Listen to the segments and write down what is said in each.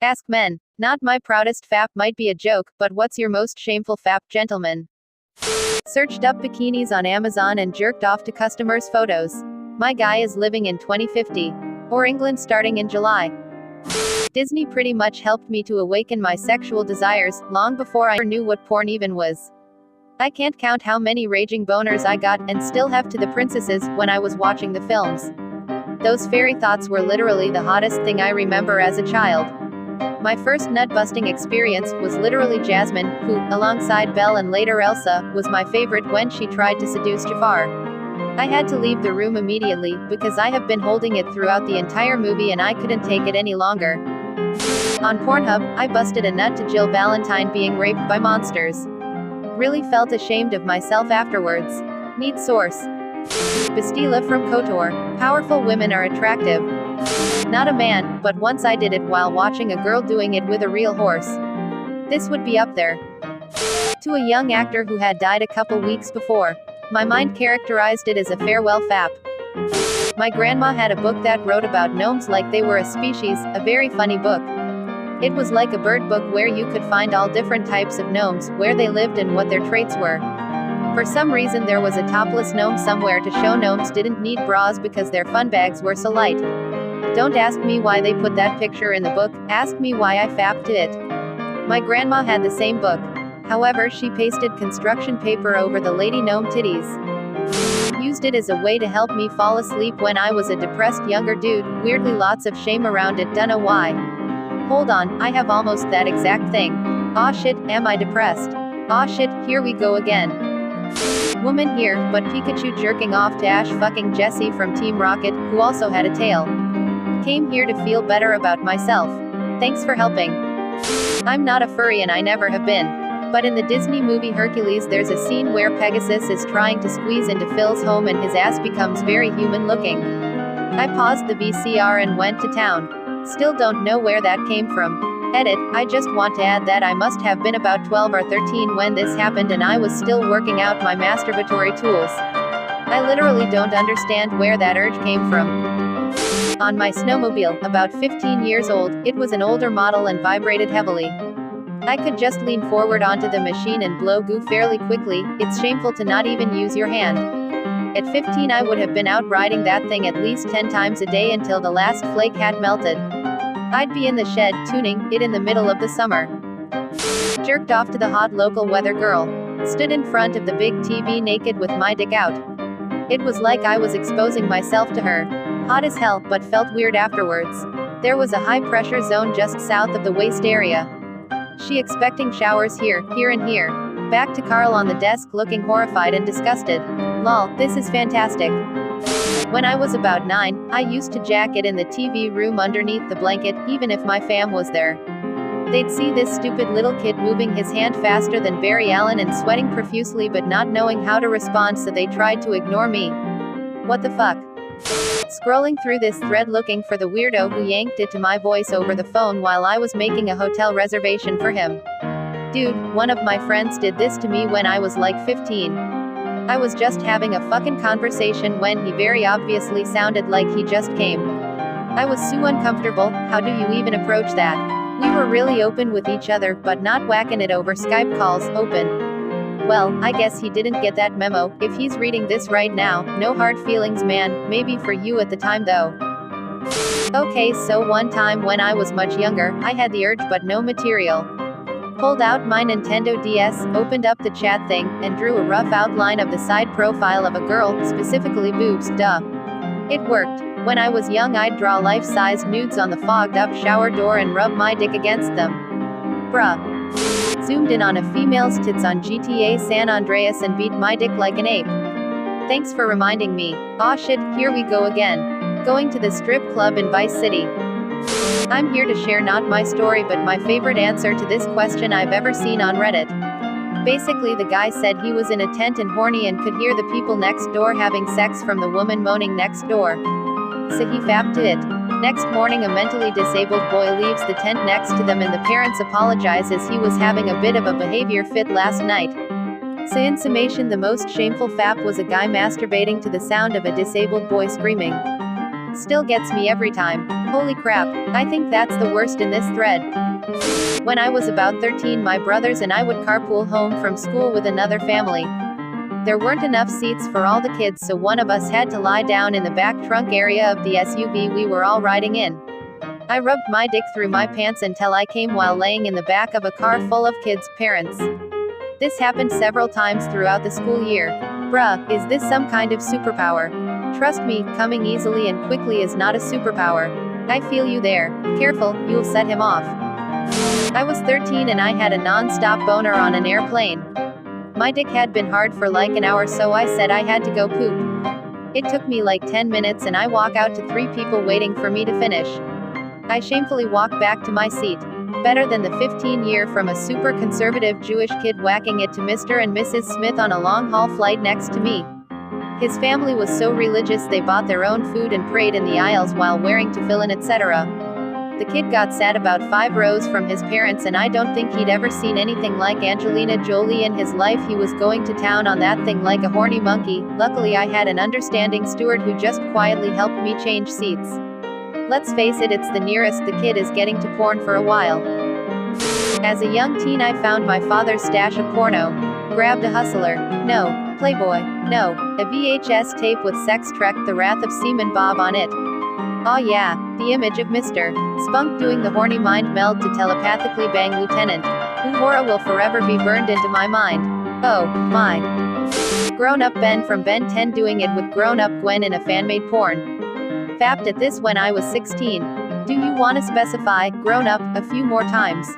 Ask men. Not my proudest fap might be a joke, but what's your most shameful fap, gentlemen? Searched up bikinis on Amazon and jerked off to customers' photos. My guy is living in 2050. Or England starting in July. Disney pretty much helped me to awaken my sexual desires, long before I knew what porn even was. I can't count how many raging boners I got, and still have to the princesses, when I was watching the films. Those fairy thoughts were literally the hottest thing I remember as a child. My first nut-busting experience was literally Jasmine, who, alongside Belle and later Elsa, was my favorite when she tried to seduce Jafar. I had to leave the room immediately, because I have been holding it throughout the entire movie and I couldn't take it any longer. On Pornhub, I busted a nut to Jill Valentine being raped by monsters. Really felt ashamed of myself afterwards. Need source. Bastila from KOTOR. Powerful women are attractive. Not a man, but once I did it while watching a girl doing it with a real horse. This would be up there. To a young actor who had died a couple weeks before. My mind characterized it as a farewell fap. My grandma had a book that wrote about gnomes like they were a species, a very funny book. It was like a bird book where you could find all different types of gnomes, where they lived and what their traits were. For some reason there was a topless gnome somewhere to show gnomes didn't need bras because their fun bags were so light. Don't ask me why they put that picture in the book, ask me why I fapped it. My grandma had the same book. However, she pasted construction paper over the lady gnome titties. Used it as a way to help me fall asleep when I was a depressed younger dude, weirdly lots of shame around it, dunno why. Hold on, I have almost that exact thing. Aw shit, am I depressed? Aw shit, here we go again. Woman here, but Pikachu jerking off to Ash fucking Jessie from Team Rocket, who also had a tail. Came here to feel better about myself. Thanks for helping. I'm not a furry and I never have been. But in the Disney movie Hercules there's a scene where Pegasus is trying to squeeze into Phil's home and his ass becomes very human looking. I paused the VCR and went to town. Still don't know where that came from. Edit, I just want to add that I must have been about 12 or 13 when this happened and I was still working out my masturbatory tools. I literally don't understand where that urge came from. On my snowmobile, about 15 years old, it was an older model and vibrated heavily. I could just lean forward onto the machine and blow goo fairly quickly. It's shameful to not even use your hand. At 15 I would have been out riding that thing at least 10 times a day until the last flake had melted. I'd be in the shed, tuning it in the middle of the summer. Jerked off to the hot local weather girl. Stood in front of the big TV naked with my dick out. It was like I was exposing myself to her. Hot as hell, but felt weird afterwards. There was a high pressure zone just south of the waist area. She expecting showers here, and here. Back to Carl on the desk looking horrified and disgusted. Lol, this is fantastic. When I was about 9, I used to jack it in the TV room underneath the blanket, even if my fam was there. They'd see this stupid little kid moving his hand faster than Barry Allen and sweating profusely but not knowing how to respond, so they tried to ignore me. What the fuck? Scrolling through this thread looking for the weirdo who yanked it to my voice over the phone while I was making a hotel reservation for him. Dude, one of my friends did this to me when I was like 15. I was just having a fucking conversation when he very obviously sounded like he just came. I was so uncomfortable. How do you even approach that? We were really open with each other, but not whacking it over Skype calls, open. Well, I guess he didn't get that memo. If he's reading this right now, no hard feelings man, maybe for you at the time though. Okay, so one time when I was much younger, I had the urge but no material. Pulled out my Nintendo DS, opened up the chat thing, and drew a rough outline of the side profile of a girl, specifically boobs, duh. It worked. When I was young I'd draw life-size nudes on the fogged-up shower door and rub my dick against them. Bruh. Zoomed in on a female's tits on GTA San Andreas and beat my dick like an ape. Thanks for reminding me. Aw shit, here we go again. Going to the strip club in Vice City. I'm here to share not my story but my favorite answer to this question I've ever seen on Reddit. Basically the guy said he was in a tent and horny and could hear the people next door having sex from the woman moaning next door. So he fapped it. Next morning a mentally disabled boy leaves the tent next to them and the parents apologize as he was having a bit of a behavior fit last night. So in summation the most shameful fap was a guy masturbating to the sound of a disabled boy screaming. Still gets me every time. Holy crap, I think that's the worst in this thread. When I was about 13, my brothers and I would carpool home from school with another family. There weren't enough seats for all the kids, so one of us had to lie down in the back trunk area of the SUV we were all riding in. I rubbed my dick through my pants until I came while laying in the back of a car full of kids' parents. This happened several times throughout the school year. Bruh, is this some kind of superpower? Trust me, coming easily and quickly is not a superpower. I feel you there. Careful, you'll set him off. I was 13 and I had a non-stop boner on an airplane. My dick had been hard for like an hour, so I said I had to go poop. It took me like 10 minutes and I walk out to 3 people waiting for me to finish. I shamefully walk back to my seat. Better than the 15-year from a super conservative Jewish kid whacking it to Mr. and Mrs. Smith on a long-haul flight next to me. His family was so religious they bought their own food and prayed in the aisles while wearing tefillin, etc. The kid got sat about 5 rows from his parents, and I don't think he'd ever seen anything like Angelina Jolie in his life. He was going to town on that thing like a horny monkey. Luckily I had an understanding steward who just quietly helped me change seats. Let's face it, it's the nearest the kid is getting to porn for a while. As a young teen I found my father's stash of porno. Grabbed a Hustler. No. Playboy. No. A VHS tape with Sex Trek: The Wrath of Seaman Bob on it. Aw yeah, the image of Mr. Spunk doing the horny mind meld to telepathically bang Lieutenant Uhura will forever be burned into my mind. Oh, my. Grown-up Ben from Ben 10 doing it with grown-up Gwen in a fan-made porn. Fapped at this when I was 16. Do you wanna specify, grown up, a few more times?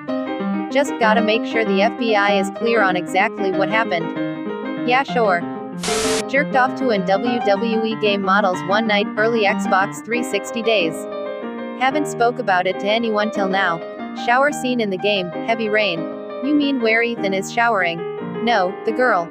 Just gotta make sure the FBI is clear on exactly what happened. Yeah sure. Jerked off to in WWE game models one night, early Xbox 360 days. Haven't spoke about it to anyone till now. Shower scene in the game, heavy rain. You mean where Ethan is showering? No, the girl.